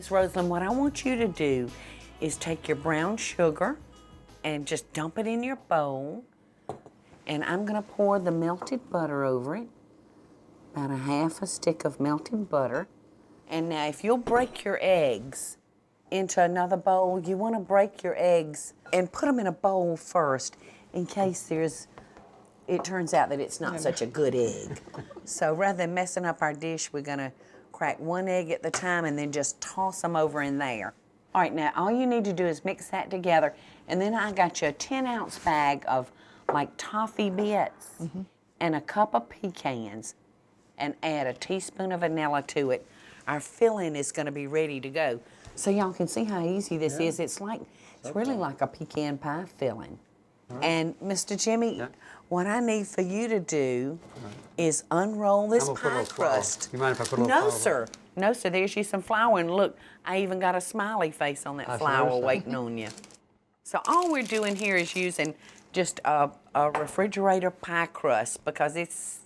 Miss Rosalind, what I want you to do is take your brown sugar and just dump it in your bowl. And I'm gonna pour the melted butter over it, about a half a stick of melted butter. And now if you'll break your eggs into another bowl, you wanna break your eggs and put them in a bowl first in case it turns out that it's not such a good egg. So rather than messing up our dish, we're gonna crack one egg at the time and then just toss them over in there. All right, now all you need to do is mix that together, and then I got you a 10-ounce bag of like toffee bits and a cup of pecans, and add a teaspoon of vanilla to it. Our filling is gonna be ready to go. So y'all can see how easy this is. It's really like a pecan pie filling. Right. And Mr. Jimmy, what I need for you to do is unroll this pie crust. You mind if I put a little flour? No, sir. No, sir. There's you some flour, and look, I even got a smiley face on that flour waiting on you. So all we're doing here is using just a refrigerator pie crust because it's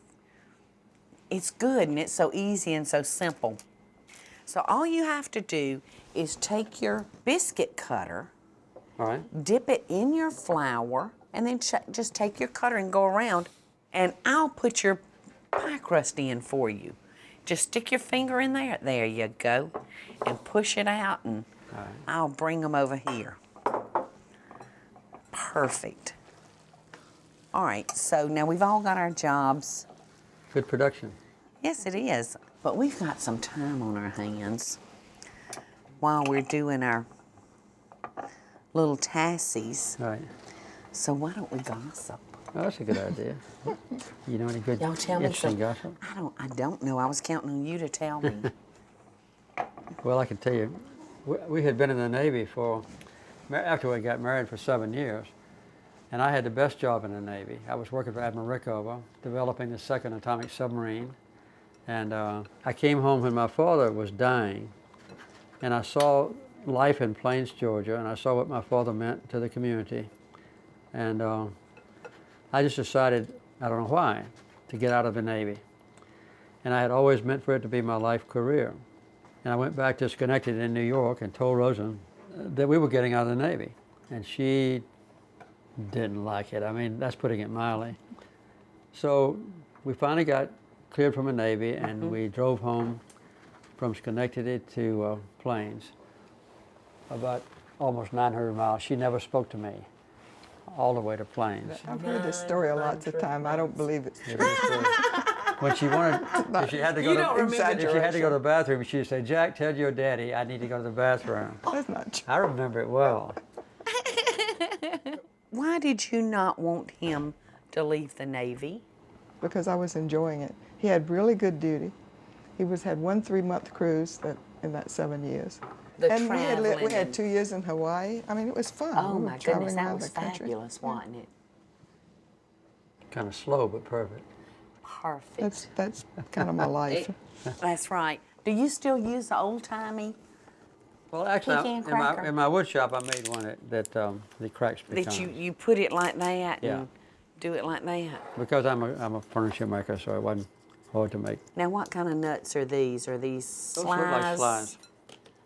good and it's so easy and so simple. So all you have to do is take your biscuit cutter, dip it in your flour, and then just take your cutter and go around, and I'll put your pie crust in for you. Just stick your finger in there. There you go. And push it out, and I'll bring them over here. Perfect. All right, so now we've all got our jobs. Good production. Yes, it is. But we've got some time on our hands while we're doing our little tassies. Right. So why don't we gossip? Oh, that's a good idea. You know any good Y'all tell me interesting some. gossip? I don't know. I was counting on you to tell me. Well, I can tell you, we had been in the Navy after we got married for 7 years, and I had the best job in the Navy. I was working for Admiral Rickover, developing the second atomic submarine, and I came home when my father was dying, and I saw life in Plains, Georgia, and I saw what my father meant to the community, and I just decided, I don't know why, to get out of the Navy. And I had always meant for it to be my life career. And I went back to Schenectady in New York and told Rosen that we were getting out of the Navy. And she didn't like it. I mean, that's putting it mildly. So we finally got cleared from the Navy, and we drove home from Schenectady to Plains, about almost 900 miles. She never spoke to me, all the way to Plains. I've heard this story a lot of time. I don't believe it. When she wanted, if she had to go to the bathroom, she'd say, "Jack, tell your daddy I need to go to the bathroom." That's not true. I remember it well. Why did you not want him to leave the Navy? Because I was enjoying it. He had really good duty. He had one 3-month cruise in that 7 years. And we had 2 years in Hawaii. I mean, it was fun. Oh, we were my goodness, that around was the country. fabulous, wasn't it? Kind of slow, but perfect. Perfect. That's kind of my life. That's right. Do you still use the old-timey? Well, actually, pecan cracker? in my wood shop, I made one that cracks pecans. That you put it like that Yeah. and do it like that? Because I'm a furniture maker, so it wasn't hard to make. Now, what kind of nuts are these? Are these Those slides? look like slides.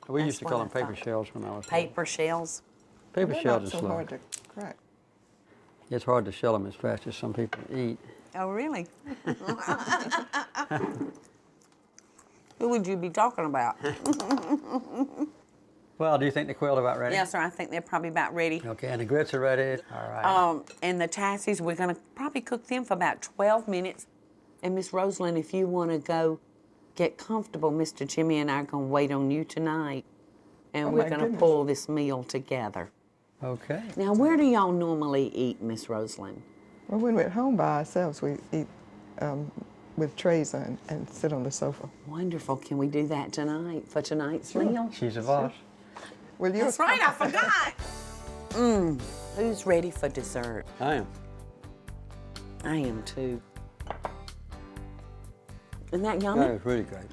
We That's used to what call I them paper thought. shells when I was Paper shells? Paper They're shells not are so slow. hard to crack. It's hard to shell them as fast as some people eat. Oh, really? Who would you be talking about? Well, do you think the quail's about ready? Yes, sir. I think they're probably about ready. Okay, and the grits are ready. All right. And the tassies, we're going to probably cook them for about 12 minutes. And Miss Rosalind, if you want to go get comfortable, Mr. Jimmy and I are going to wait on you tonight. And we're going to pull this meal together. Okay. Now, where do y'all normally eat, Miss Rosalind? Well, when we're at home by ourselves, we eat with trays and sit on the sofa. Wonderful. Can we do that tonight for tonight's meal? She's a boss. Well, That's right, I forgot. Who's ready for dessert? I am. I am too. Isn't that yummy? That is really great.